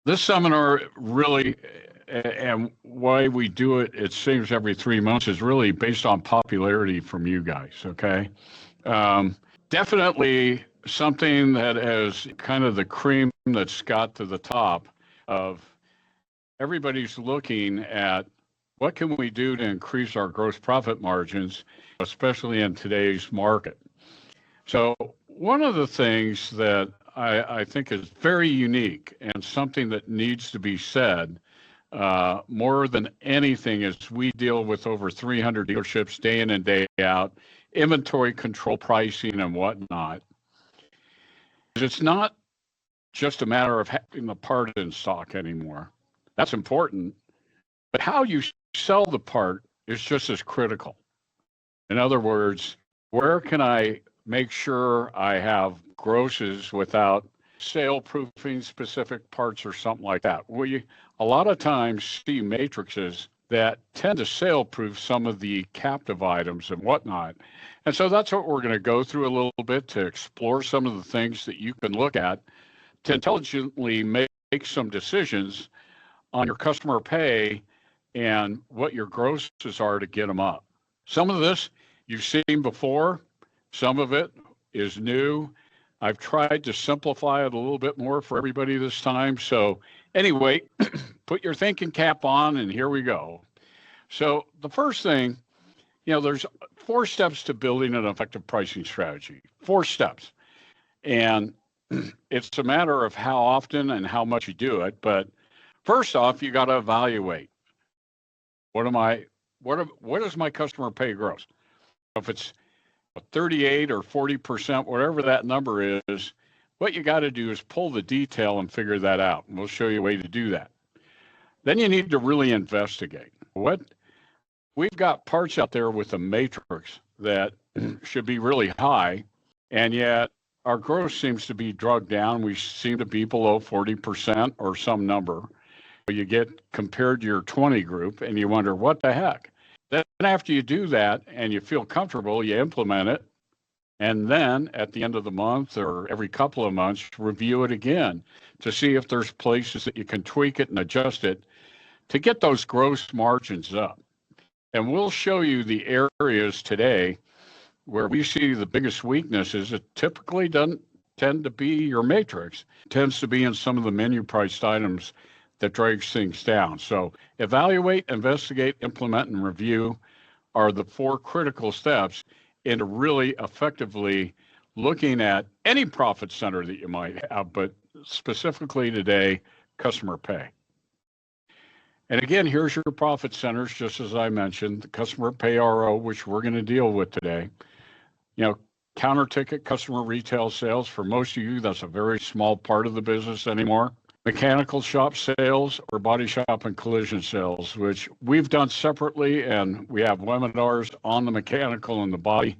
This seminar really, and why we do it, it seems every 3 months, is really based on popularity from you guys, okay? Um, Definitely something that has kind of the cream that's got to the top of everybody's looking at what can we do to increase our gross profit margins, especially in today's market. So one of the things that I think is very unique and something that needs to be said more than anything is we deal with over 300 dealerships day in and day out, inventory control pricing and whatnot. It's not just a matter of having the part in stock anymore. That's important, but how you sell the part is just as critical. In other words, where can I make sure I have grosses without sale proofing specific parts or something like that? We a lot of times see matrices that tend to sale proof some of the captive items and whatnot. And so that's what we're going to go through a little bit to explore some of the things that you can look at to intelligently make some decisions on your customer pay and what your grosses are to get them up. Some of this you've seen before, some of it is new. I've tried to simplify it a little bit more for everybody this time. So, anyway, put your thinking cap on, and here we go. So, the first thing, there's 4 steps to building an effective pricing strategy. 4 steps. And it's a matter of how often and how much you do it. But first off, you got to evaluate what is my customer pay gross? If it's 38 or 40%, whatever that number is, what you got to do is pull the detail and figure that out. And we'll show you a way to do that. Then you need to really investigate. We've got parts out there with a matrix that should be really high, and yet our growth seems to be drugged down. We seem to be below 40% or some number. You get compared to your 20 group, and you wonder, what the heck? Then after you do that and you feel comfortable, you implement it. And then at the end of the month or every couple of months, review it again to see if there's places that you can tweak it and adjust it to get those gross margins up. And we'll show you the areas today where we see the biggest weaknesses. It typically doesn't tend to be your matrix, it tends to be in some of the menu priced items that drags things down. So evaluate, investigate, implement, and review are the 4 critical steps into really effectively looking at any profit center that you might have, but specifically today, customer pay. And again, here's your profit centers, just as I mentioned, the customer pay RO, which we're going to deal with today. Counter ticket customer retail sales, for most of you, that's a very small part of the business anymore. Mechanical shop sales or body shop and collision sales, which we've done separately, and we have webinars on the mechanical and the body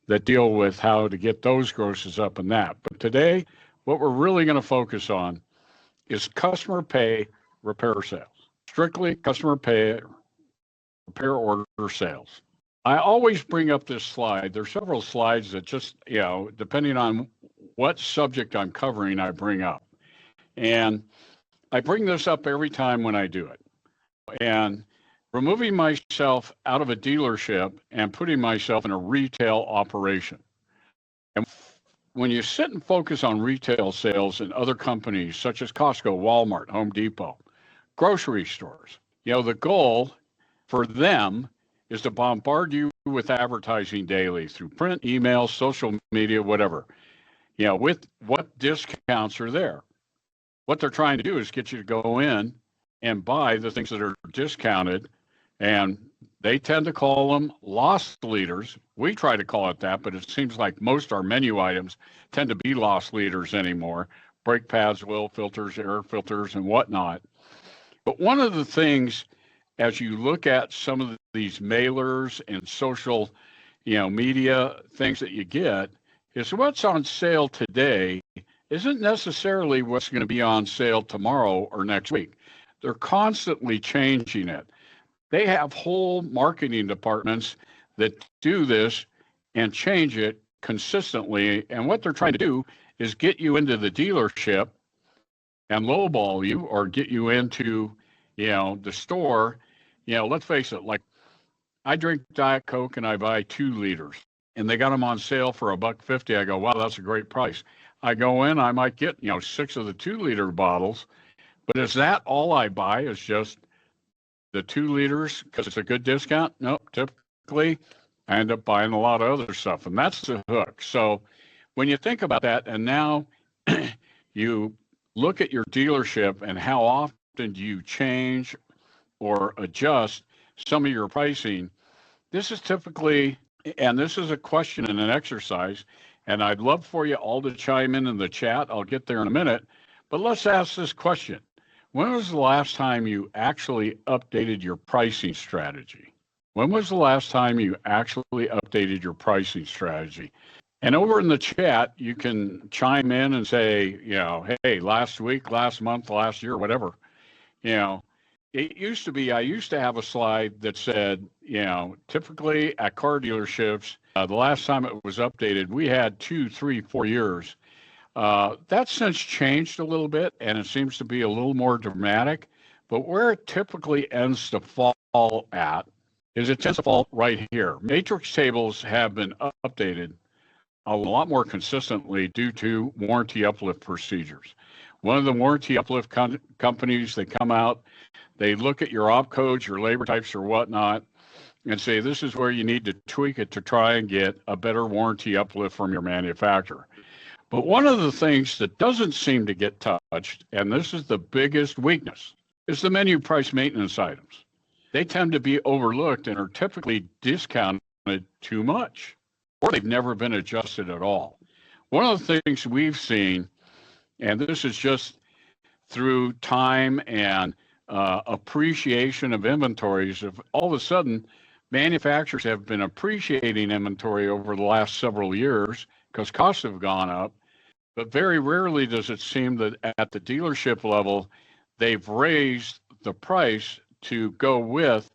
that deal with how to get those grosses up in that. But today, what we're really going to focus on is customer pay repair sales, strictly customer pay repair order sales. I always bring up this slide. There's several slides that just, depending on what subject I'm covering, I bring up. And I bring this up every time when I do it. And removing myself out of a dealership and putting myself in a retail operation. And when you sit and focus on retail sales in other companies such as Costco, Walmart, Home Depot, grocery stores, the goal for them is to bombard you with advertising daily through print, email, social media, whatever, with what discounts are there. What they're trying to do is get you to go in and buy the things that are discounted, and they tend to call them loss leaders. We try to call it that, but it seems like most of our menu items tend to be loss leaders anymore. Brake pads, oil filters, air filters, and whatnot. But one of the things, as you look at some of these mailers and social, media things that you get, is what's on sale today isn't necessarily what's going to be on sale tomorrow or next week. They're constantly changing it. They have whole marketing departments that do this and change it consistently. And what they're trying to do is get you into the dealership and lowball you or get you into, the store. Let's face it, like I drink Diet Coke and I buy 2 liters and they got them on sale for $1.50. I go, wow, that's a great price. I go in, I might get, 6 of the 2-liter bottles, but is that all I buy is just the 2 liters because it's a good discount? Nope. Typically, I end up buying a lot of other stuff, and that's the hook. So when you think about that, and now you look at your dealership and how often do you change or adjust some of your pricing, this is typically, and this is a question and an exercise, and I'd love for you all to chime in the chat. I'll get there in a minute, but let's ask this question. When was the last time you actually updated your pricing strategy? When was the last time you actually updated your pricing strategy? And over in the chat, you can chime in and say, hey, last week, last month, last year, whatever. It used to be, I used to have a slide that said, typically at car dealerships, the last time it was updated, we had 2, 3, 4 years. That's since changed a little bit, and it seems to be a little more dramatic. But where it typically ends to fall at is it tends to fall right here. Matrix tables have been updated a lot more consistently due to warranty uplift procedures. One of the warranty uplift companies, they come out, they look at your op codes, your labor types or whatnot, and say this is where you need to tweak it to try and get a better warranty uplift from your manufacturer. But one of the things that doesn't seem to get touched, and this is the biggest weakness, is the menu price maintenance items. They tend to be overlooked and are typically discounted too much, or they've never been adjusted at all. One of the things we've seen, and this is just through time and appreciation of inventories, if all of a sudden manufacturers have been appreciating inventory over the last several years because costs have gone up, but very rarely does it seem that at the dealership level, they've raised the price to go with,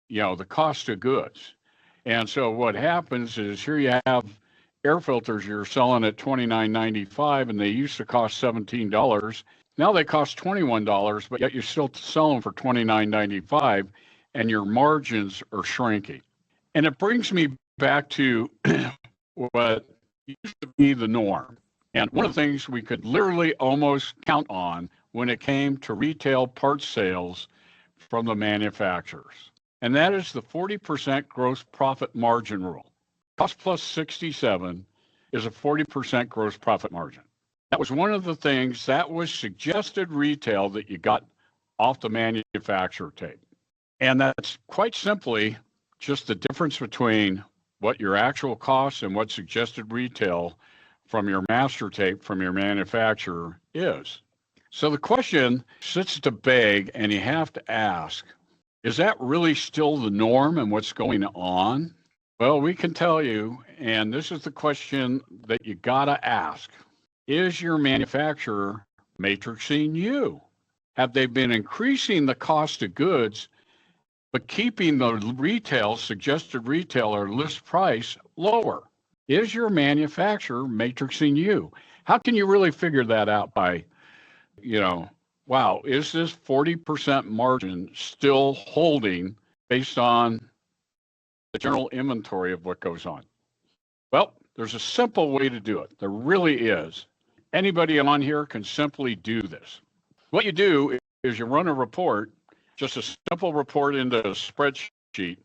the cost of goods. And so what happens is here you have air filters you're selling at $29.95 and they used to cost $17. Now they cost $21, but yet you're still selling for $29.95 and your margins are shrinking. And it brings me back to what used to be the norm. And one of the things we could literally almost count on when it came to retail parts sales from the manufacturers. And that is the 40% gross profit margin rule. Cost plus 67 is a 40% gross profit margin. That was one of the things that was suggested retail that you got off the manufacturer tape. And that's quite simply just the difference between what your actual costs and what suggested retail from your master tape from your manufacturer is. So the question sits to beg, and you have to ask, is that really still the norm and what's going on? Well, we can tell you, and this is the question that you gotta ask. Is your manufacturer matrixing you? Have they been increasing the cost of goods, but keeping the retail, suggested retail or list price lower? Is your manufacturer matrixing you? How can you really figure that out by, wow, is this 40% margin still holding based on the general inventory of what goes on? Well, there's a simple way to do it. There really is. Anybody on here can simply do this. What you do is you run a report, just a simple report into a spreadsheet,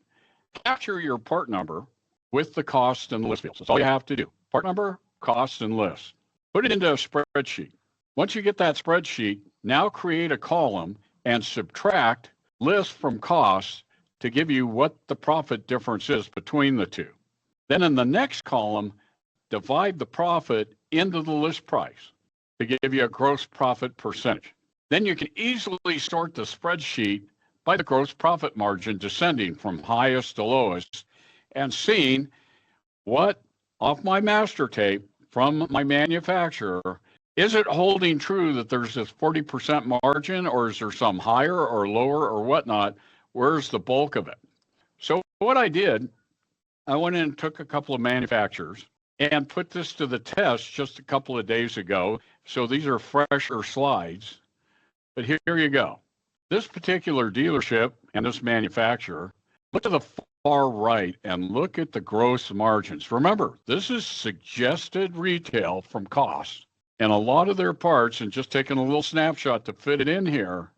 capture your part number with the cost and the list fields. That's all you have to do. Part number, cost, and list. Put it into a spreadsheet. Once you get that spreadsheet, now create a column and subtract list from cost to give you what the profit difference is between the two. Then in the next column, divide the profit into the list price to give you a gross profit percentage. Then you can easily sort the spreadsheet by the gross profit margin descending from highest to lowest and seeing what off my master tape from my manufacturer, is it holding true that there's this 40% margin, or is there some higher or lower or whatnot? Where's the bulk of it? So what I did, I went in and took a couple of manufacturers and put this to the test just a couple of days ago. So these are fresher slides, but here you go. This particular dealership and this manufacturer, look to the far right and look at the gross margins. Remember, this is suggested retail from cost. And a lot of their parts, and just taking a little snapshot to fit it in here,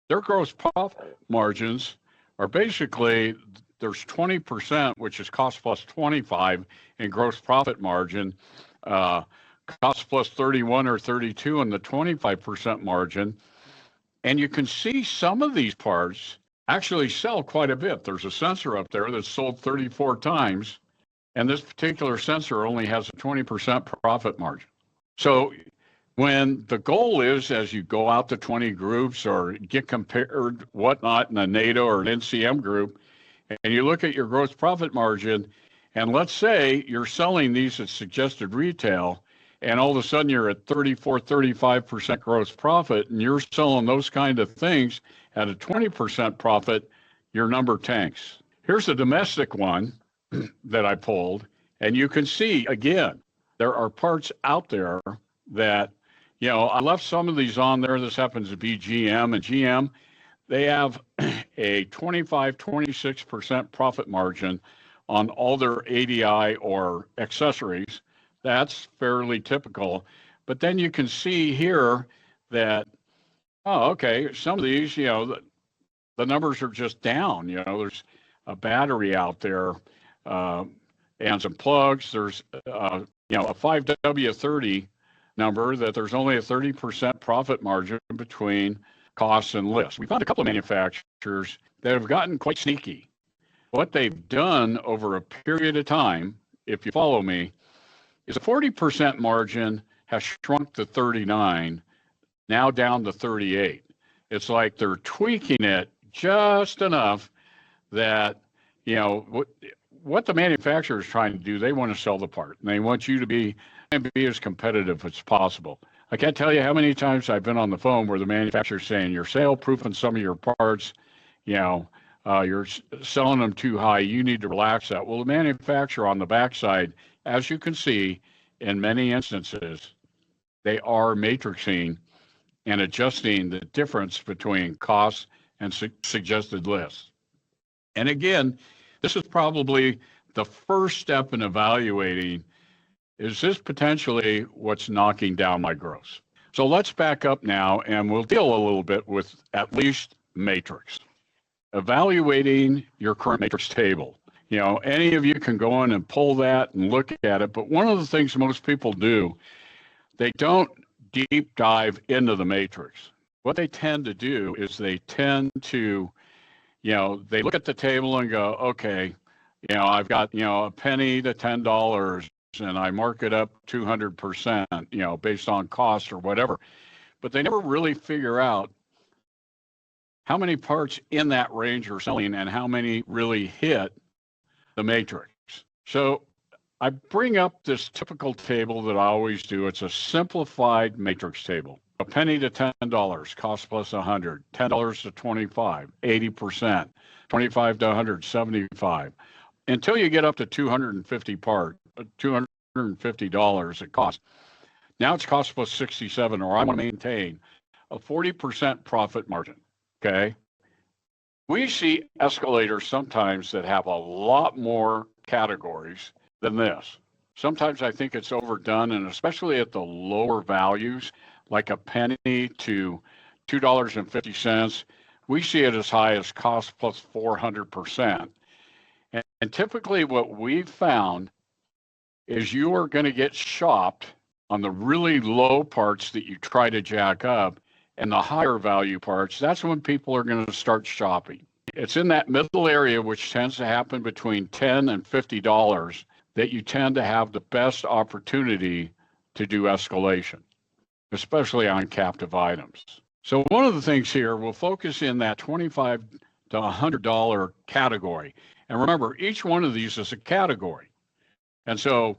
their gross profit margins are basically, there's 20%, which is cost plus 25 in gross profit margin, cost plus 31 or 32 in the 25% margin. And you can see some of these parts actually sell quite a bit. There's a sensor up there that's sold 34 times, and this particular sensor only has a 20% profit margin. So when the goal is, as you go out to 20 groups or get compared whatnot in a NATO or an NCM group, and you look at your gross profit margin, and let's say you're selling these at suggested retail, and all of a sudden you're at 34, 35% gross profit, and you're selling those kind of things at a 20% profit, your number tanks. Here's a domestic one that I pulled, and you can see, again, there are parts out there that, you know, I left some of these on there. This happens to be GM, and GM, they have a 25, 26% profit margin on all their ADI or accessories. That's fairly typical. But then you can see here that, oh, okay, some of these, you know, the numbers are just down. You know, there's a battery out there and some plugs. There's, you know, a 5W30 number that there's only a 30% profit margin between costs and lists. We found a couple of manufacturers that have gotten quite sneaky. What they've done over a period of time, if you follow me, is a 40% margin has shrunk to 39, now down to 38. It's like they're tweaking it just enough that, you know, what the manufacturer is trying to do, they want to sell the part, and they want you to be as competitive as possible. I can't tell you how many times I've been on the phone where the manufacturer is saying you're sale proofing some of your parts, you know, you're selling them too high, you need to relax that. Well, the manufacturer on the backside, as you can see, in many instances, they are matrixing and adjusting the difference between costs and suggested lists. And again, this is probably the first step in evaluating, is this potentially what's knocking down my gross? So let's back up now, and we'll deal a little bit with at least matrix. Evaluating your current matrix table. You know, any of you can go in and pull that and look at it, but one of the things most people do, they don't deep dive into the matrix. What they tend to do is they tend to, you know, they look at the table and go, okay, you know, I've got, you know, a penny to $10 and I mark it up 200%, you know, based on cost or whatever. But they never really figure out how many parts in that range are selling and how many really hit the matrix. So I bring up this typical table that I always do. It's a simplified matrix table. A penny to $10, cost plus 100, $10 to 25, 80%, 25 to 100, 75. Until you get up to 250 part, $250 it costs. Now it's cost plus 67, or I want to maintain a 40% profit margin, okay? We see escalators sometimes that have a lot more categories than this. Sometimes I think it's overdone, and especially at the lower values, like a penny to $2.50, we see it as high as cost plus 400%. And typically what we've found is you are going to get shopped on the really low parts that you try to jack up, and the higher value parts, that's when people are going to start shopping. It's in that middle area, which tends to happen between $10 and $50, that you tend to have the best opportunity to do escalation, especially on captive items. So one of the things here, we'll focus in that $25 to $100 category. And remember, each one of these is a category. And so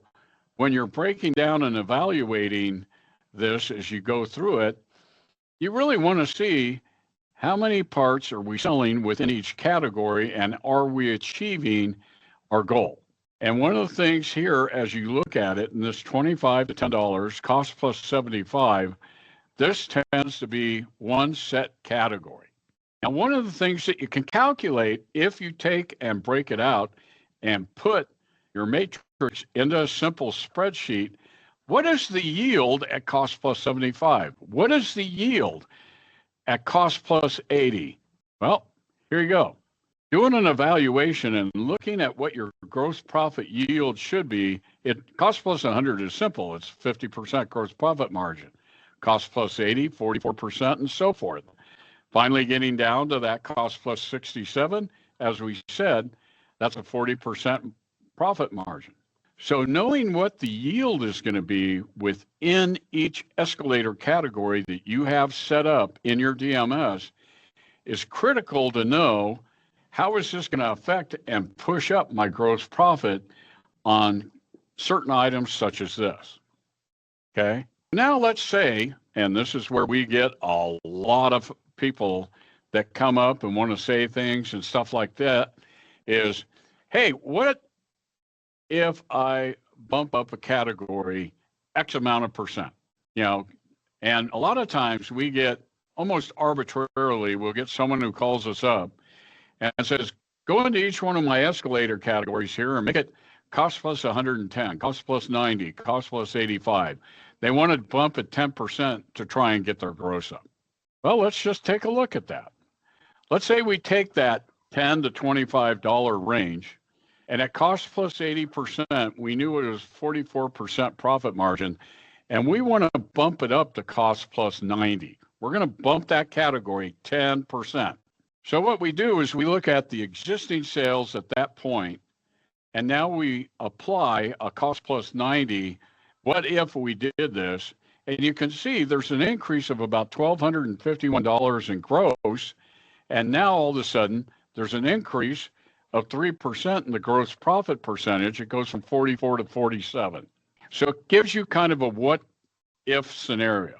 when you're breaking down and evaluating this as you go through it, you really want to see how many parts are we selling within each category, and are we achieving our goal? And one of the things here, as you look at it, in this $25 to $10, cost plus 75, this tends to be one set category. Now, one of the things that you can calculate if you take and break it out and put your matrix into a simple spreadsheet, what is the yield at cost plus 75? What is the yield at cost plus 80? Well, here you go. Doing an evaluation and looking at what your gross profit yield should be, it cost plus 100 is simple. It's 50% gross profit margin. Cost plus 80, 44%, and so forth. Finally, getting down to that cost plus 67, as we said, that's a 40% profit margin. So knowing what the yield is going to be within each escalator category that you have set up in your DMS is critical to know how is this going to affect and push up my gross profit on certain items such as this. Okay. Now let's say, and this is where we get a lot of people that come up and want to say things and stuff like that, is, hey, what if I bump up a category X amount of percent? And a lot of times we get almost arbitrarily, we'll get someone who calls us up and says, go into each one of my escalator categories here and make it cost plus 110, cost plus 90, cost plus 85. They want to bump it 10% to try and get their gross up. Well, let's just take a look at that. Let's say we take that $10 to $25 range, and at cost plus 80%, we knew it was 44% profit margin, and we want to bump it up to cost plus 90. We're going to bump that category 10%. So what we do is we look at the existing sales at that point, and now we apply a cost plus 90. What if we did this? And you can see there's an increase of about $1,251 in gross. And now all of a sudden, there's an increase of 3% in the gross profit percentage. It goes from 44 to 47. So it gives you kind of a what if scenario.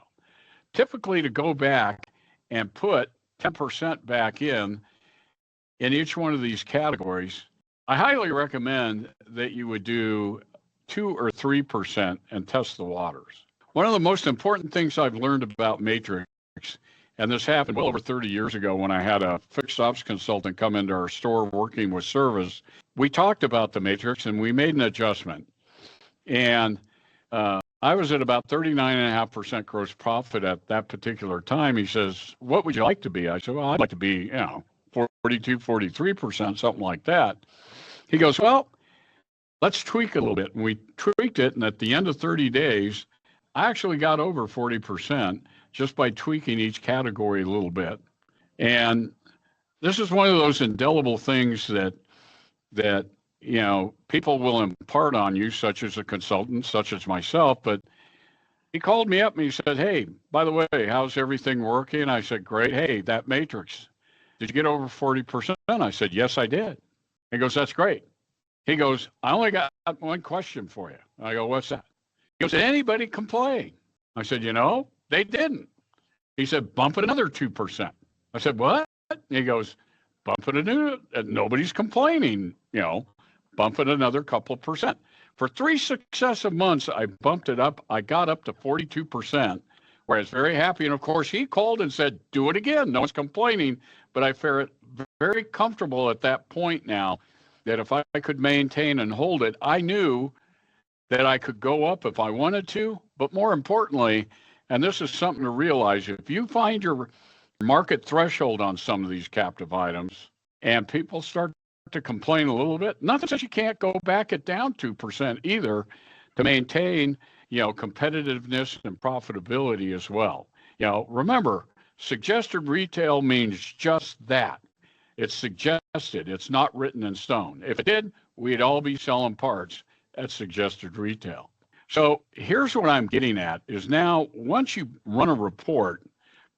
Typically, to go back and put 10% back in each one of these categories, I highly recommend that you would do 2 or 3% and test the waters. One of the most important things I've learned about Matrix, and this happened well over 30 years ago when I had a fixed ops consultant come into our store working with service, we talked about the Matrix and we made an adjustment. And I was at about 39.5% gross profit at that particular time. He says, what would you like to be? I said, well, I'd like to be, 42, 43%, something like that. He goes, well, let's tweak a little bit. And we tweaked it. And at the end of 30 days, I actually got over 40% just by tweaking each category a little bit. And this is one of those indelible things that people will impart on you, such as a consultant, such as myself. But he called me up and he said, hey, by the way, how's everything working? I said, great. Hey, that matrix, did you get over 40%? I said, yes, I did. He goes, that's great. He goes, I only got one question for you. I go, what's that? He goes, did anybody complain? I said, they didn't. He said, bump it another 2%. I said, what? He goes, bump it another, nobody's complaining, bump it another couple of percent. For 3 successive months, I bumped it up. I got up to 42%, where I was very happy. And of course, he called and said, do it again. No one's complaining, but I felt very comfortable at that point now that if I could maintain and hold it, I knew that I could go up if I wanted to. But more importantly, and this is something to realize, if you find your market threshold on some of these captive items and people start to complain a little bit, nothing says you can't go back it down 2% either to maintain, competitiveness and profitability as well. Remember, suggested retail means just that. It's suggested. It's not written in stone. If it did, we'd all be selling parts at suggested retail. So here's what I'm getting at is now, once you run a report,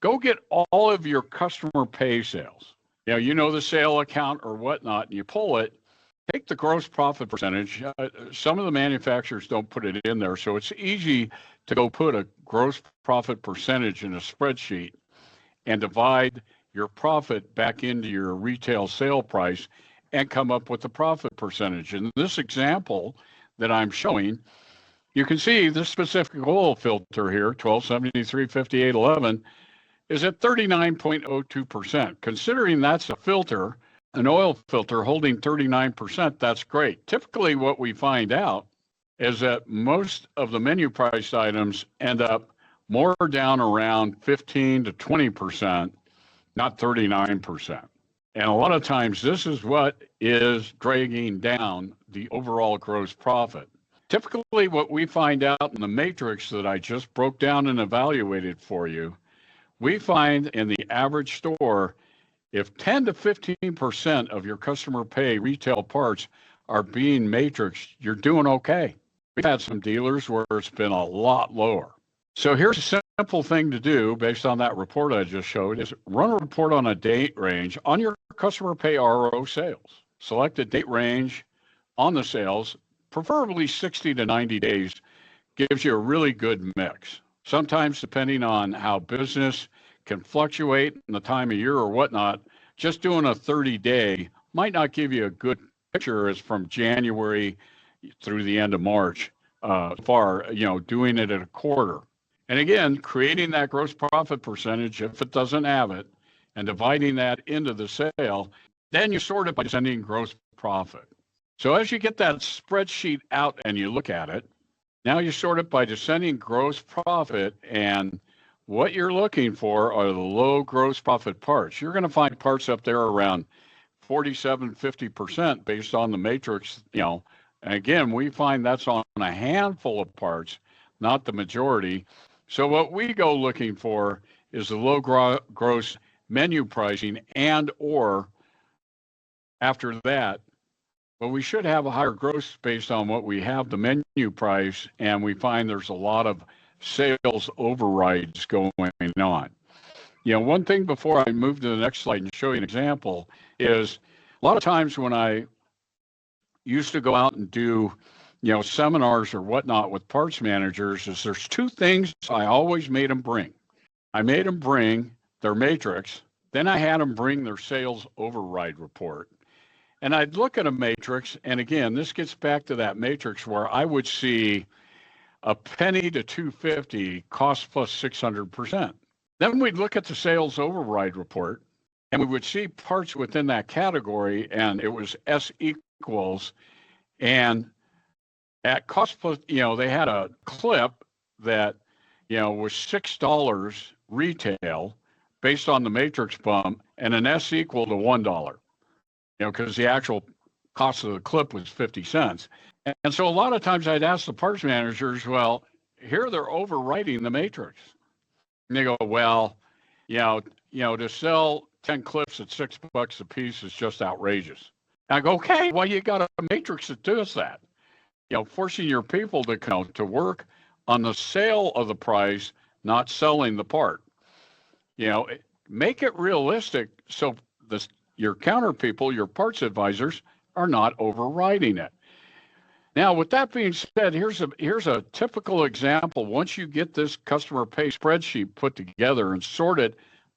go get all of your customer pay sales. The sale account or whatnot, and you pull it, take the gross profit percentage. Some of the manufacturers don't put it in there, so it's easy to go put a gross profit percentage in a spreadsheet and divide your profit back into your retail sale price and come up with the profit percentage. In this example that I'm showing, you can see this specific oil filter here, 1273 5811, is at 39.02%. Considering that's a filter, an oil filter holding 39%, that's great. Typically what we find out is that most of the menu price items end up more down around 15 to 20%, not 39%. And a lot of times this is what is dragging down the overall gross profit. Typically what we find out in the matrix that I just broke down and evaluated for you, we find in the average store, if 10 to 15% of your customer pay retail parts are being matrixed, you're doing okay. We've had some dealers where it's been a lot lower. So here's a simple thing to do based on that report I just showed is run a report on a date range on your customer pay RO sales. Select a date range on the sales, preferably 60 to 90 days, gives you a really good mix. Sometimes depending on how business can fluctuate in the time of year or whatnot, just doing a 30-day might not give you a good picture as from January through the end of March, doing it at a quarter. And again, creating that gross profit percentage, if it doesn't have it, and dividing that into the sale, then you sort it by sending gross profit. So as you get that spreadsheet out and you look at it, now you sort it by descending gross profit, and what you're looking for are the low gross profit parts. You're going to find parts up there around 47, 50% based on the matrix, and again, we find that's on a handful of parts, not the majority. So what we go looking for is the low gross menu pricing, and or after that, well, we should have a higher gross based on what we have the menu price, and we find there's a lot of sales overrides going on. One thing before I move to the next slide and show you an example is a lot of times when I used to go out and do, seminars or whatnot with parts managers, is there's two things I always made them bring. I made them bring their matrix, then I had them bring their sales override report. And I'd look at a matrix, and again, this gets back to that matrix where I would see a penny to 250 cost plus 600%. Then we'd look at the sales override report, and we would see parts within that category, and it was S equals, and at cost plus, they had a clip that, was $6 retail based on the matrix bump, and an S equal to $1. Because the actual cost of the clip was 50 cents. And so a lot of times I'd ask the parts managers, well, here they're overwriting the matrix. And they go, well, to sell 10 clips at $6 a piece is just outrageous. And I go, okay, well, you got a matrix that does that. Forcing your people to work on the sale of the price, not selling the part. Make it realistic so your counter people, your parts advisors, are not overriding it. Now, with that being said, here's a typical example. Once you get this customer pay spreadsheet put together and sorted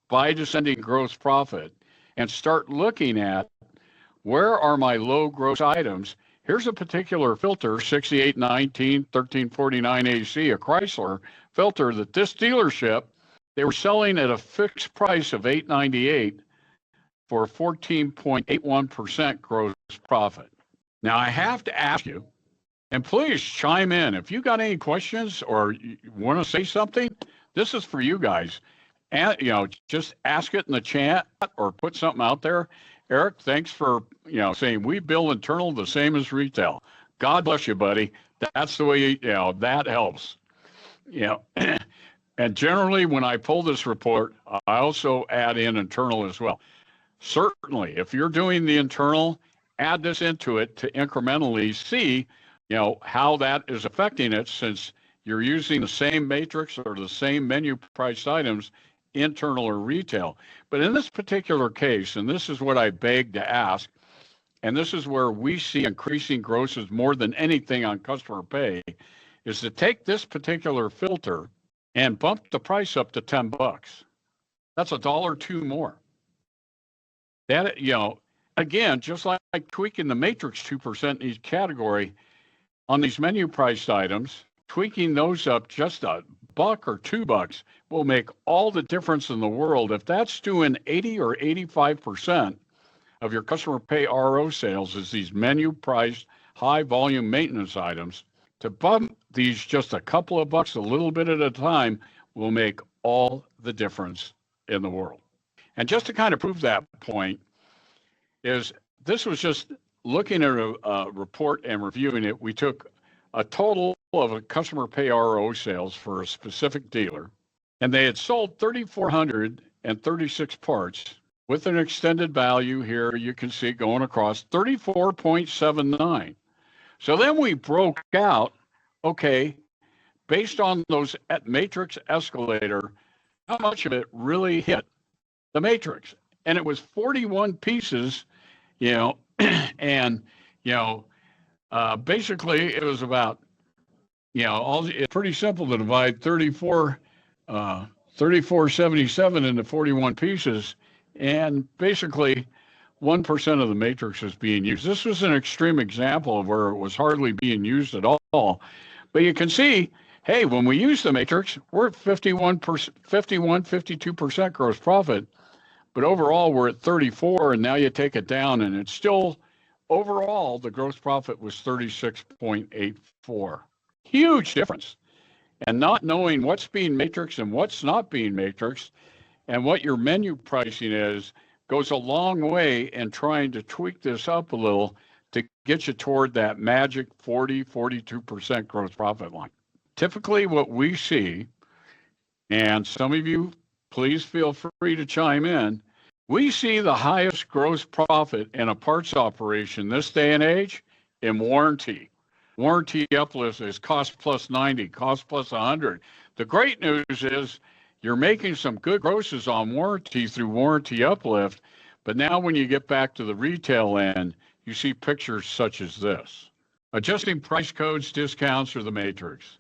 by descending gross profit and start looking at where are my low gross items, here's a particular filter, 6819 1349 AC, a Chrysler filter that this dealership, they were selling at a fixed price of $898 for 14.81% gross profit. Now, I have to ask you, and please chime in. If you got any questions or you want to say something, this is for you guys. And, just ask it in the chat or put something out there. Eric, thanks for, saying we bill internal the same as retail. God bless you, buddy. That's the way, that helps. And generally, when I pull this report, I also add in internal as well. Certainly, if you're doing the internal, add this into it to incrementally see, how that is affecting it, since you're using the same matrix or the same menu priced items, internal or retail. But in this particular case, and this is what I beg to ask, and this is where we see increasing grosses more than anything on customer pay, is to take this particular filter and bump the price up to $10. That's $1 or $2 more. That, again, just like tweaking the matrix 2% in each category on these menu priced items, tweaking those up just $1 or $2 will make all the difference in the world. If that's doing 80 or 85% of your customer pay RO sales is these menu priced high volume maintenance items, to bump these just a couple of bucks a little bit at a time will make all the difference in the world. And just to kind of prove that point is this was just looking at a report and reviewing it. We took a total of a customer pay RO sales for a specific dealer, and they had sold 3,436 parts with an extended value here. You can see going across 34.79. So then we broke out, okay, based on those matrix escalator, how much of it really hit the matrix? And it was 41 pieces, and, basically it was about, it's pretty simple to divide 3477 into 41 pieces, and basically 1% of the matrix is being used. This was an extreme example of where it was hardly being used at all. But you can see, hey, when we use the matrix, we're at 52% gross profit. But overall, we're at 34, and now you take it down, and it's still, overall, the gross profit was 36.84. Huge difference. And not knowing what's being matrix and what's not being matrix, and what your menu pricing is, goes a long way in trying to tweak this up a little to get you toward that magic 42% gross profit line. Typically what we see, and some of you please feel free to chime in, we see the highest gross profit in a parts operation this day and age in warranty. Warranty uplift is cost plus 90, cost plus 100. The great news is you're making some good grosses on warranty through warranty uplift, but now when you get back to the retail end, you see pictures such as this. Adjusting price codes, discounts, or the matrix.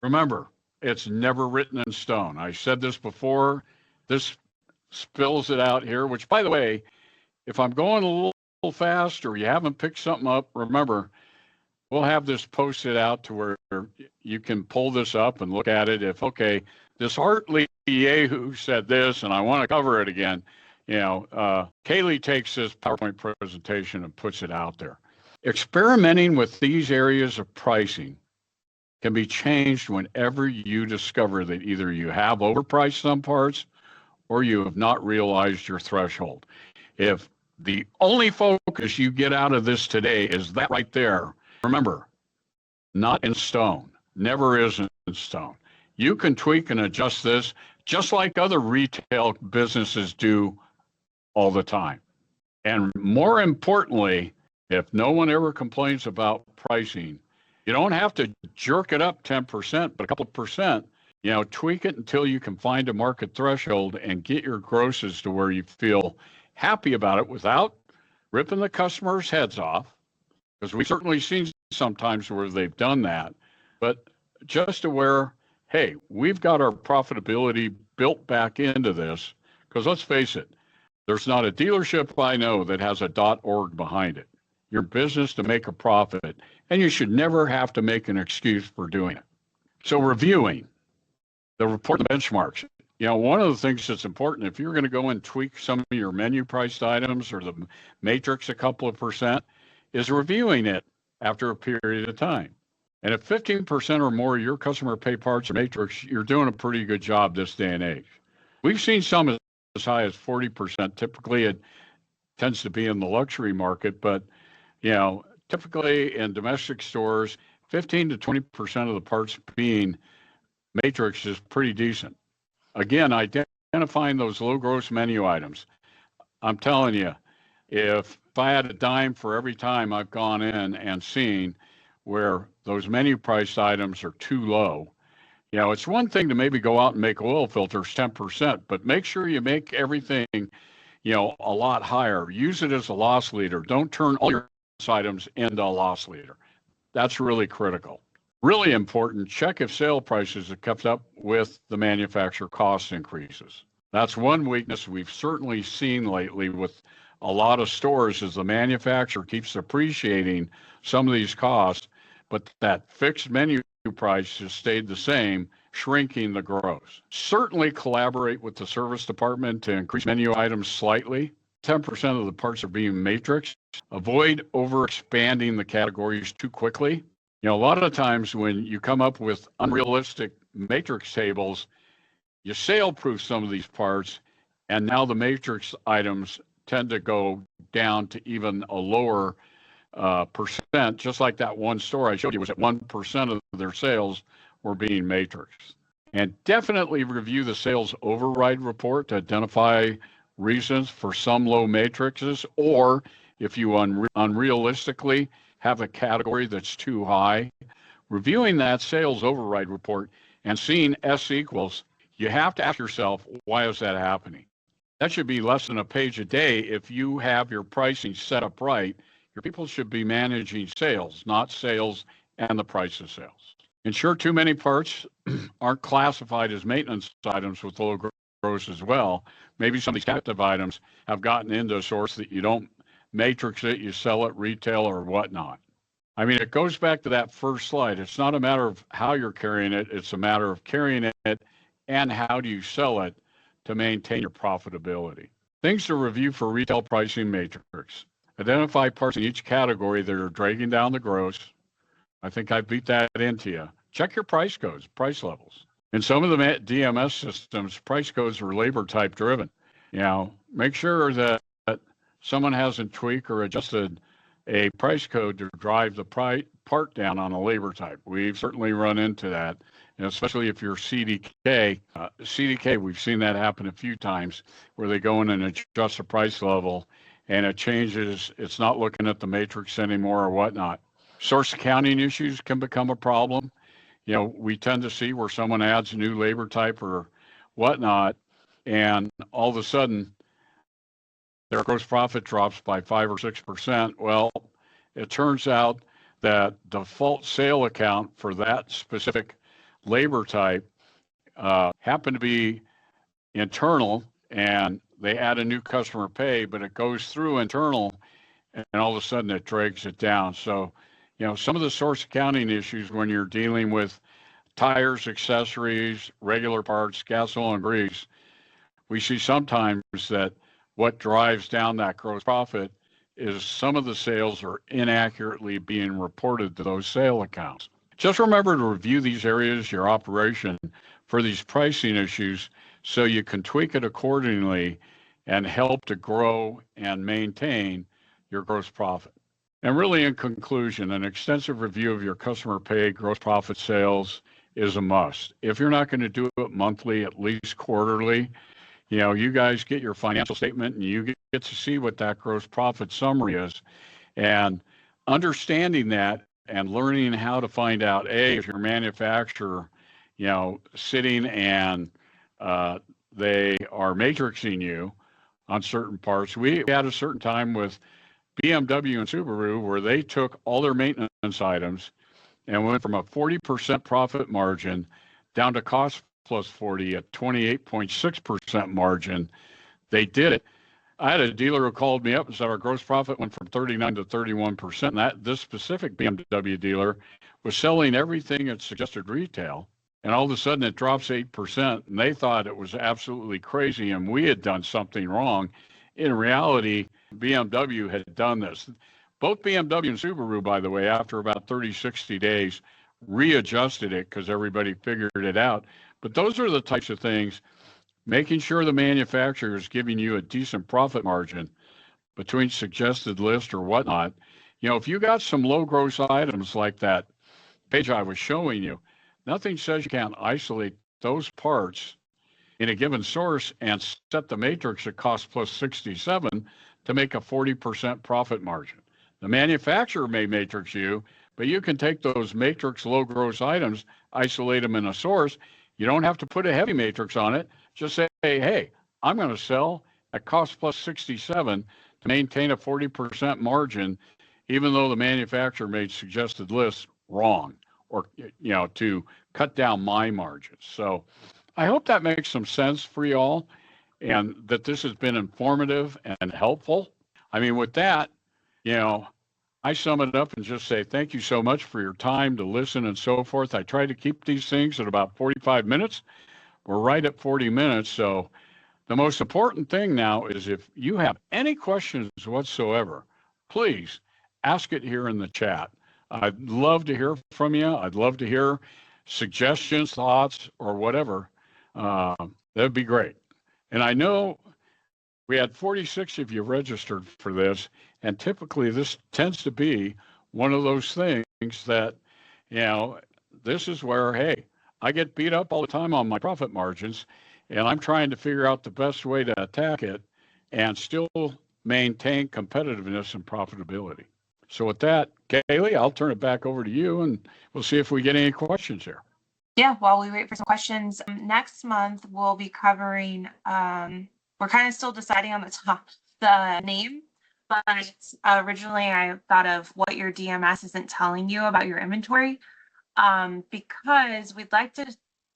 Remember, it's never written in stone. I said this before. This spills it out here, which, by the way, if I'm going a little fast or you haven't picked something up, remember, we'll have this posted out to where you can pull this up and look at it. If, okay, this Hartle Yahoo said this, and I want to cover it again. Kaylee takes this PowerPoint presentation and puts it out there. Experimenting with these areas of pricing can be changed whenever you discover that either you have overpriced some parts or you have not realized your threshold. If the only focus you get out of this today is that right there, remember, not in stone, never is in stone. You can tweak and adjust this just like other retail businesses do all the time. And more importantly, if no one ever complains about pricing, you don't have to jerk it up 10%, but a couple of percent, tweak it until you can find a market threshold and get your grosses to where you feel happy about it without ripping the customers' heads off, because we've certainly seen sometimes where they've done that, but just aware, hey, we've got our profitability built back into this, because let's face it, there's not a dealership I know that has a .org behind it. Your business to make a profit, and you should never have to make an excuse for doing it. So reviewing the report, the benchmarks. One of the things that's important, if you're going to go and tweak some of your menu priced items or the matrix a couple of percent, is reviewing it after a period of time. And if 15% or more of your customer pay parts or matrix, you're doing a pretty good job this day and age. We've seen some as high as 40%. Typically, it tends to be in the luxury market, but typically in domestic stores, 15 to 20% of the parts being matrix is pretty decent. Again, identifying those low gross menu items. I'm telling you, if I had a dime for every time I've gone in and seen where those menu priced items are too low, it's one thing to maybe go out and make oil filters 10%, but make sure you make everything, a lot higher. Use it as a loss leader. Don't turn all your items into a loss leader. That's really critical. Really important, check if sale prices have kept up with the manufacturer cost increases. That's one weakness we've certainly seen lately with a lot of stores is the manufacturer keeps appreciating some of these costs, but that fixed menu price has stayed the same, shrinking the gross. Certainly collaborate with the service department to increase menu items slightly. 10% of the parts are being matrixed. Avoid over expanding the categories too quickly. A lot of times when you come up with unrealistic matrix tables, you sale proof some of these parts, and now the matrix items tend to go down to even a lower percent, just like that one store I showed you was at 1% of their sales were being matrixed. And definitely review the sales override report to identify reasons for some low matrices, or if you unrealistically have a category that's too high, reviewing that sales override report and seeing S equals, you have to ask yourself, why is that happening? That should be less than a page a day. If you have your pricing set up right, your people should be managing sales, not sales and the price of sales. Ensure too many parts aren't classified as maintenance items with low gross as well. Maybe some of these captive items have gotten into a source that you don't matrix it, you sell it retail or whatnot. I mean, it goes back to that first slide. It's not a matter of how you're carrying it, it's a matter of carrying it and how do you sell it to maintain your profitability. Things to review for retail pricing matrix. Identify parts in each category that are dragging down the gross. I think I beat that into you. Check your price codes, price levels. In some of the DMS systems, price codes are labor type driven. Make sure that someone hasn't tweaked or adjusted a price code to drive the part down on a labor type. We've certainly run into that, and especially if you're CDK. CDK, we've seen that happen a few times where they go in and adjust the price level and it changes. It's not looking at the matrix anymore or whatnot. Source accounting issues can become a problem. We tend to see where someone adds a new labor type or whatnot, and all of a sudden their gross profit drops by 5 or 6%. Well, it turns out that default sale account for that specific labor type happened to be internal, and they add a new customer pay, but it goes through internal, and all of a sudden it drags it down. So, some of the source accounting issues when you're dealing with tires, accessories, regular parts, gas, oil, and grease, we see sometimes that what drives down that gross profit is some of the sales are inaccurately being reported to those sale accounts. Just remember to review these areas, your operation, for these pricing issues so you can tweak it accordingly and help to grow and maintain your gross profit. And really, in conclusion, an extensive review of your customer pay, gross profit, sales is a must. If you're not going to do it monthly, at least quarterly, you guys get your financial statement and you get to see what that gross profit summary is. And understanding that and learning how to find out, if your manufacturer, sitting and they are matrixing you on certain parts. We had a certain time with BMW and Subaru where they took all their maintenance items and went from a 40% profit margin down to cost plus 40 at 28.6% margin. They did it. I had a dealer who called me up and said our gross profit went from 39 to 31%. And this specific BMW dealer was selling everything at suggested retail, and all of a sudden it drops 8%, and they thought it was absolutely crazy and we had done something wrong. In reality, BMW had done this. Both BMW and Subaru, by the way, after about 30, 60 days, readjusted it because everybody figured it out. But those are the types of things, making sure the manufacturer is giving you a decent profit margin between suggested list or whatnot. If you got some low gross items like that page I was showing you, nothing says you can't isolate those parts in a given source and set the matrix at cost plus 67 to make a 40% profit margin. The manufacturer may matrix you, but you can take those matrix low gross items, isolate them in a source. You don't have to put a heavy matrix on it. Just say, hey, I'm going to sell at cost plus 67 to maintain a 40% margin, even though the manufacturer made suggested lists wrong, or to cut down my margins. So I hope that makes some sense for you all and that this has been informative and helpful. I mean, with that, you know, I sum it up and just say thank you so much for your time to listen and so forth. I try to keep these things at about 45 minutes. We're right at 40 minutes. So the most important thing now is if you have any questions whatsoever, please ask it here in the chat. I'd love to hear from you. I'd love to hear suggestions, thoughts, or whatever. That'd be great. And I know we had 46 of you registered for this, and typically this tends to be one of those things that, you know, this is where, hey, I get beat up all the time on my profit margins, and I'm trying to figure out the best way to attack it and still maintain competitiveness and profitability. So with that, Kaylee, I'll turn it back over to you, and we'll see if we get any questions here. Yeah, while we wait for some questions, next month we'll be covering, we're kind of still deciding on the name, but originally I thought of what your DMS isn't telling you about your inventory, because we'd like to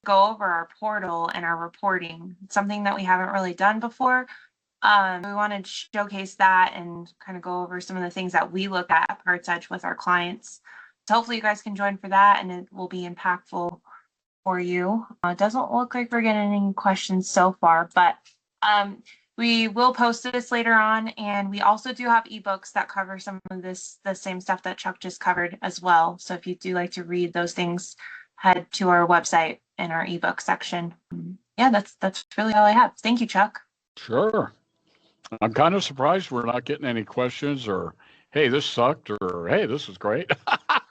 go over our portal and our reporting. It's something that we haven't really done before. We want to showcase that and kind of go over some of the things that we look at PartsEdge with our clients. So hopefully you guys can join for that, and it will be impactful for you. It doesn't look like we're getting any questions so far, but we will post this later on, and we also do have ebooks that cover some of the same stuff that Chuck just covered as well. So if you do like to read those things, head to our website in our ebook section. Yeah, that's really all I have. Thank you, Chuck. Sure. I'm kind of surprised we're not getting any questions or, hey, this sucked, or hey, this was great.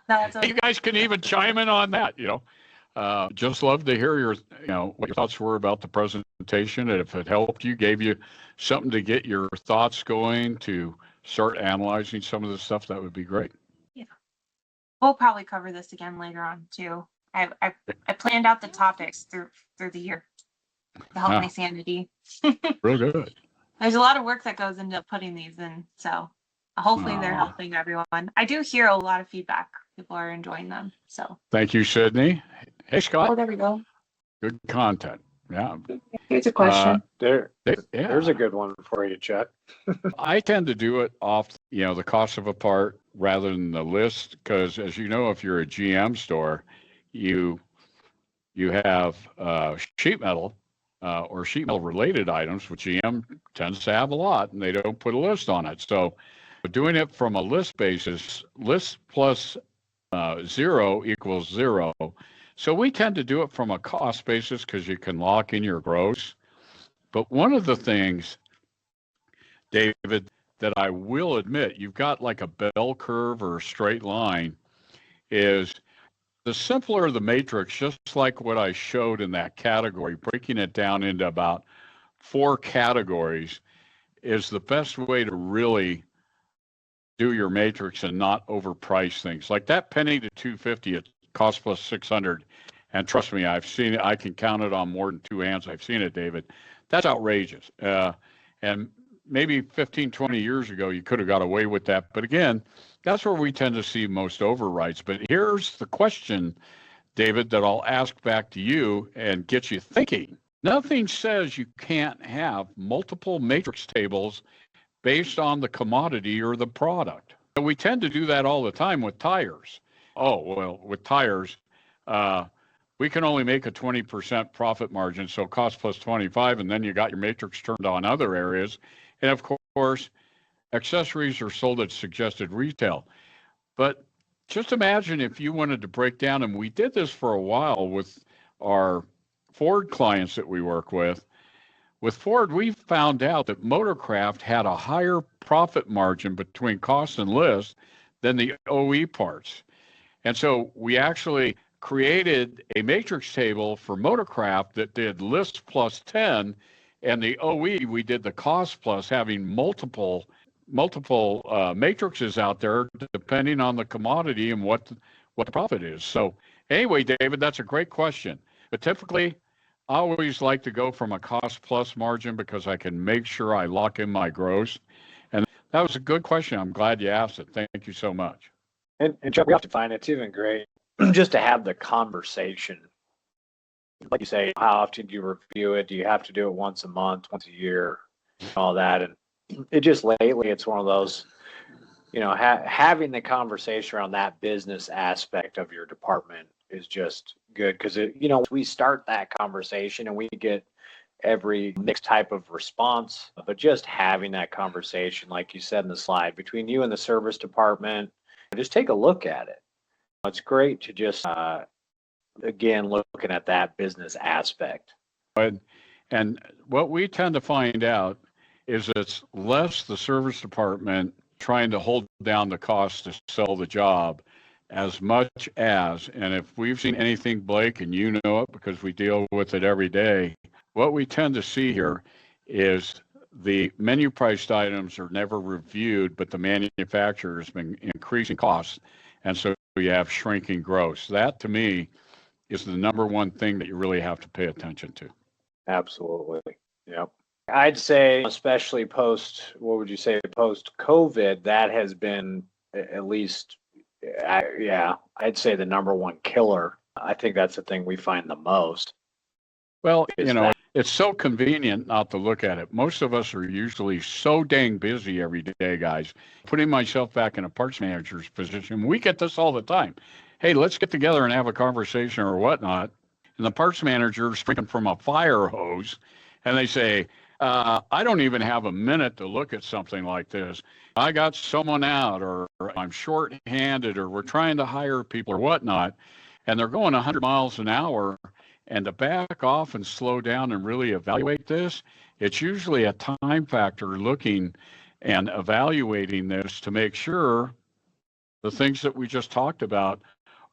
No, okay. You guys can even chime in on that, just love to hear your, what your thoughts were about the presentation. And if it helped you, gave you something to get your thoughts going to start analyzing some of the stuff, that would be great. Yeah. We'll probably cover this again later on too. I planned out the topics through the year to help my sanity. Real good. There's a lot of work that goes into putting these in, so hopefully they're helping everyone. I do hear a lot of feedback. People are enjoying them. So thank you, Sydney. Hey, Scott. Oh, there we go. Good content. Yeah. Here's a question. There's a good one for you, Chuck. I tend to do it off, the cost of a part rather than the list, because as you know, if you're a GM store, you have sheet metal or sheet metal related items, which GM tends to have a lot, and they don't put a list on it. So doing it from a list basis, list plus 0 equals 0. So we tend to do it from a cost basis because you can lock in your gross. But one of the things, David, that I will admit, you've got like a bell curve or a straight line, is the simpler the matrix, just like what I showed in that category, breaking it down into about 4 categories is the best way to really do your matrix and not overprice things. Like that penny to 250, it cost plus 600. And trust me, I've seen it. I can count it on more than 2 hands. I've seen it, David. That's outrageous. And maybe 15, 20 years ago, you could have got away with that. But again, that's where we tend to see most overwrites. But here's the question, David, that I'll ask back to you and get you thinking. Nothing says you can't have multiple matrix tables based on the commodity or the product. And we tend to do that all the time with tires. Oh, well, with tires, we can only make a 20% profit margin, so cost plus 25, and then you got your matrix turned on other areas. And of course, accessories are sold at suggested retail. But just imagine if you wanted to break down, and we did this for a while with our Ford clients that we work with. With Ford, we found out that Motorcraft had a higher profit margin between cost and list than the OE parts. And so we actually created a matrix table for Motorcraft that did list plus 10, and the OE, we did the cost plus, having multiple matrices out there depending on the commodity and what the profit is. So anyway, David, that's a great question. But typically, I always like to go from a cost plus margin because I can make sure I lock in my gross. And that was a good question. I'm glad you asked it. Thank you so much. And Chuck, we have to find it's even great just to have the conversation. Like you say, how often do you review it? Do you have to do it once a month, once a year, all that? And it just lately, it's one of those, having the conversation around that business aspect of your department is just good because we start that conversation and we get every mixed type of response, but just having that conversation, like you said in the slide, between you and the service department, just take a look at it. It's great to just, again, looking at that business aspect. And what we tend to find out is it's less the service department trying to hold down the cost to sell the job as much as, and if we've seen anything, Blake, and you know it because we deal with it every day, what we tend to see here is the menu priced items are never reviewed, but the manufacturer has been increasing costs. And so you have shrinking gross. That to me is the number one thing that you really have to pay attention to. Absolutely. Yep. I'd say, especially post-COVID, that has been at least, I'd say the number one killer. I think that's the thing we find the most. Well, it's so convenient not to look at it. Most of us are usually so dang busy every day, guys. Putting myself back in a parts manager's position, we get this all the time. Hey, let's get together and have a conversation or whatnot. And the parts manager's drinking from a fire hose, and they say, I don't even have a minute to look at something like this. I got someone out, or I'm short-handed, or we're trying to hire people or whatnot, and they're going 100 miles an hour. And to back off and slow down and really evaluate this, it's usually a time factor looking and evaluating this to make sure the things that we just talked about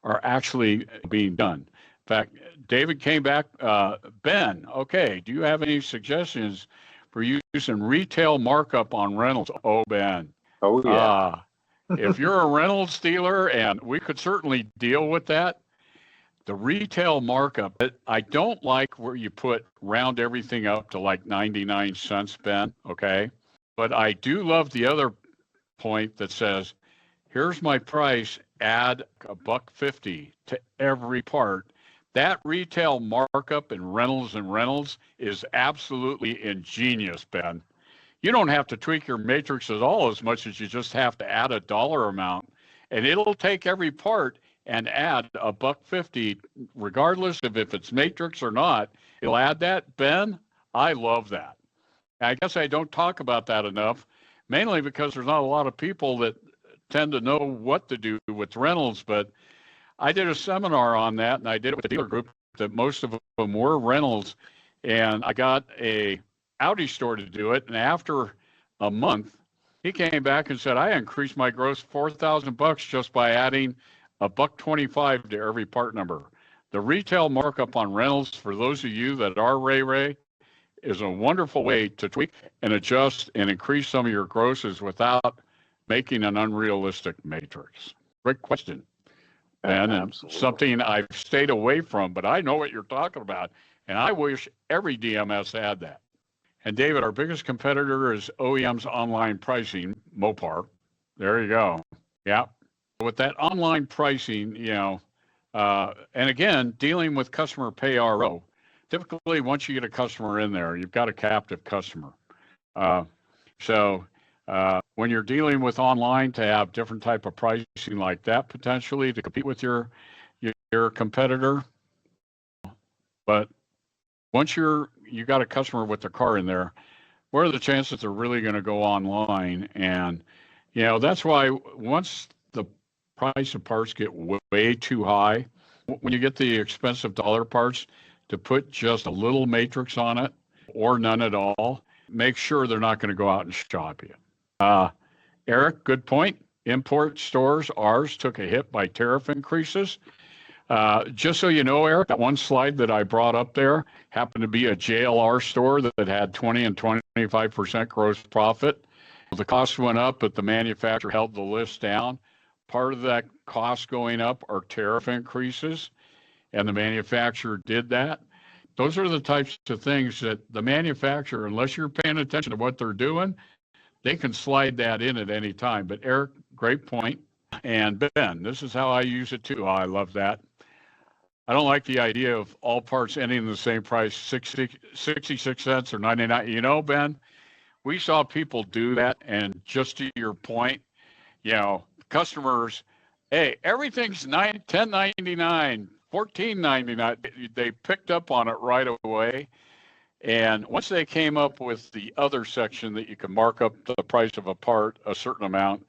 are actually being done. In fact, David came back, Ben, okay, do you have any suggestions for using retail markup on rentals? Oh, Ben. Oh, yeah. If you're a rentals dealer, and we could certainly deal with that, the retail markup, I don't like where you round everything up to like 99 cents, Ben, okay? But I do love the other point that says, here's my price, add $1.50 to every part. That retail markup in rentals is absolutely ingenious, Ben. You don't have to tweak your matrix at all as much as you just have to add a dollar amount, and it'll take every part and add $1.50, regardless of if it's matrix or not. It'll add that. Ben, I love that. I guess I don't talk about that enough, mainly because there's not a lot of people that tend to know what to do with rentals, but I did a seminar on that, and I did it with a dealer group that most of them were rentals, and I got a Audi store to do it, and after a month, he came back and said, I increased my gross $4,000 just by adding $1.25 to every part number. The retail markup on rentals, for those of you that are Ray, is a wonderful way to tweak and adjust and increase some of your grosses without making an unrealistic matrix. Great question. And something I've stayed away from, but I know what you're talking about, and I wish every DMS had that. And David, our biggest competitor is OEM's online pricing, Mopar. There you go. Yeah. With that online pricing, and again, dealing with customer pay RO, typically once you get a customer in there, you've got a captive customer. So when you're dealing with online, to have different type of pricing like that potentially to compete with your competitor, but once you got a customer with the car in there, what are the chances they're really going to go online? And that's why once the price of parts get way too high, when you get the expensive dollar parts, to put just a little matrix on it or none at all, make sure they're not going to go out and shop you. Eric, good point. Import stores, ours took a hit by tariff increases. Just so you know, Eric, that one slide that I brought up there happened to be a JLR store that had 20 and 25% gross profit. The cost went up, but the manufacturer held the list down. Part of that cost going up are tariff increases, and the manufacturer did that. Those are the types of things that the manufacturer, unless you're paying attention to what they're doing, they can slide that in at any time. But Eric, great point. And Ben, this is how I use it too. Oh, I love that. I don't like the idea of all parts ending in the same price, 66 cents or 99. Ben, We saw people do that, and just to your point, customers, hey, everything's $10.99, $14.99. They picked up on it right away. And once they came up with the other section that you can mark up the price of a part a certain amount,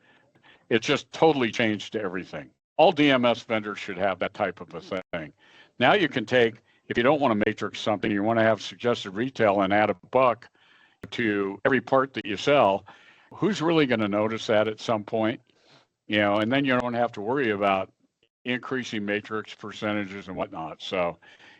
it just totally changed everything. All DMS vendors should have that type of a thing. Now you can take, if you don't want to matrix something, you want to have suggested retail and add $1 to every part that you sell, who's really going to notice that at some point? And then you don't have to worry about increasing matrix percentages and whatnot. So,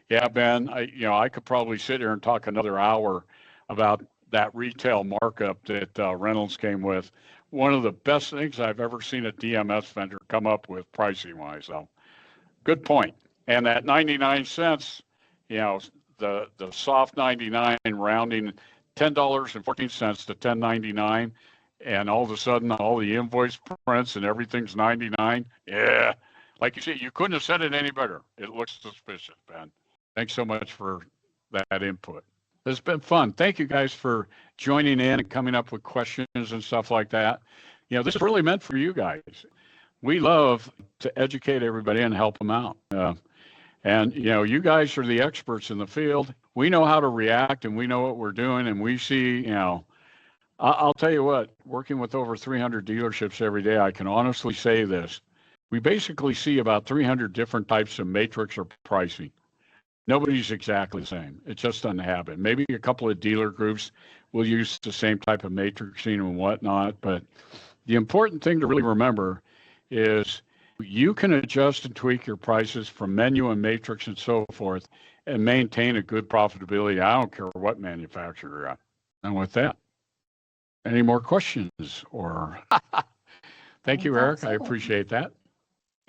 yeah, Ben, I could probably sit here and talk another hour about that retail markup that Reynolds came with. One of the best things I've ever seen a DMS vendor come up with pricing wise. So, good point. And that 99 cents, the soft 99 rounding $10.14 to $10.99, and all of a sudden all the invoice prints and everything's 99. Yeah, like you said, you couldn't have said it any better. It looks suspicious, Ben. Thanks so much for that input. It's been fun. Thank you guys for joining in and coming up with questions and stuff like that. This is really meant for you guys. We love to educate everybody and help them out. And you guys are the experts in the field. We know how to react, and we know what we're doing, and we see, I'll tell you what, working with over 300 dealerships every day, I can honestly say this. We basically see about 300 different types of matrix or pricing. Nobody's exactly the same. It just doesn't happen. Maybe a couple of dealer groups will use the same type of matrixing and whatnot, but the important thing to really remember is you can adjust and tweak your prices from menu and matrix and so forth and maintain a good profitability. I don't care what manufacturer you're at. And with that, any more questions or thank you, Eric. I appreciate that.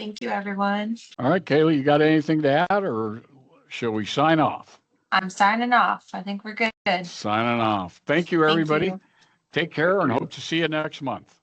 Thank you, everyone. All right, Kaylee, you got anything to add, or shall we sign off? I'm signing off. I think we're good. Signing off. Thank you, everybody. Thank you. Take care and hope to see you next month.